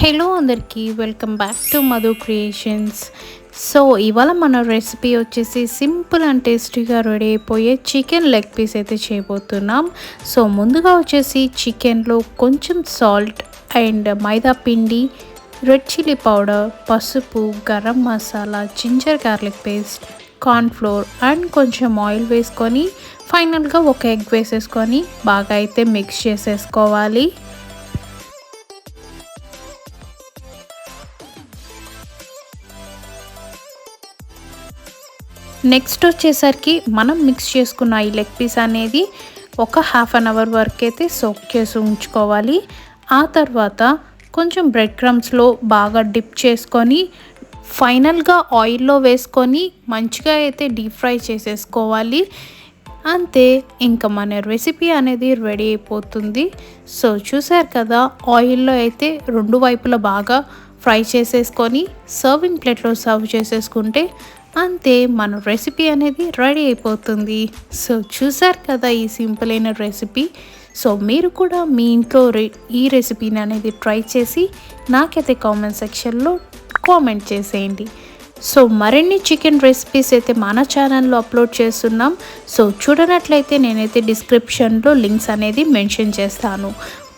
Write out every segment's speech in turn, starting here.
Hello అందరికీ welcome back to Madhu creations. So ఇవాళ మన రెసిపీ వచ్చేసి సింపుల్ అండ్ టేస్టీగా రెడీ అయిపోయే చికెన్ లెగ్ పీస్ అయితే చేయబోతున్నాం. సో ముందుగా వచ్చేసి చికెన్లో కొంచెం సాల్ట్ అండ్ మైదా పిండి, రెడ్ చిల్లీ పౌడర్, పసుపు, garam masala, ginger garlic paste, cornflour and కొంచెం ఆయిల్ వేసుకొని ఫైనల్గా ఒక ఎగ్ వేసేసుకొని బాగా అయితే మిక్స్ చేసేసుకోవాలి. నెక్స్ట్ వచ్చేసరికి మనం మిక్స్ చేసుకున్న ఈ లెగ్ పీస్ అనేది ఒక హాఫ్ అన్ అవర్ వరకు అయితే సోక్ చేసి ఉంచుకోవాలి. ఆ తర్వాత కొంచెం బ్రెడ్ క్రమ్స్లో బాగా డిప్ చేసుకొని ఫైనల్గా ఆయిల్లో వేసుకొని మంచిగా అయితే డీప్ ఫ్రై చేసేసుకోవాలి. అంతే, ఇంకా మన రెసిపీ అనేది రెడీ అయిపోతుంది. సో చూసారు కదా, ఆయిల్లో అయితే రెండు వైపులా బాగా ఫ్రై చేసేసుకొని సర్వింగ్ ప్లేట్లో సర్వ్ చేసేసుకుంటే అంతే, మన రెసిపీ అనేది రెడీ అయిపోతుంది. సో చూసారు కదా ఈ సింపుల్ అయిన రెసిపీ. సో మీరు కూడా మీ ఇంట్లో ఈ రెసిపీని అనేది ట్రై చేసి నాకైతే కామెంట్ సెక్షన్లో కామెంట్ చేసేయండి. సో మరిన్ని చికెన్ రెసిపీస్ అయితే మన ఛానల్లో అప్లోడ్ చేస్తున్నాం. సో చూడనట్లయితే నేనైతే డిస్క్రిప్షన్లో లింక్స్ అనేది మెన్షన్ చేస్తాను.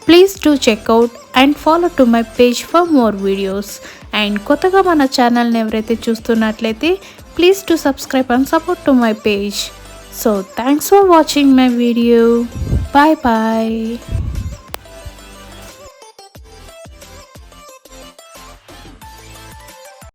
Please do checkout and follow to my page for more videos. And కొత్తగా మన ఛానల్ని ఎవరైతే చూస్తున్నట్లయితే please do subscribe and support to my page. So thanks for watching my video. Bye bye.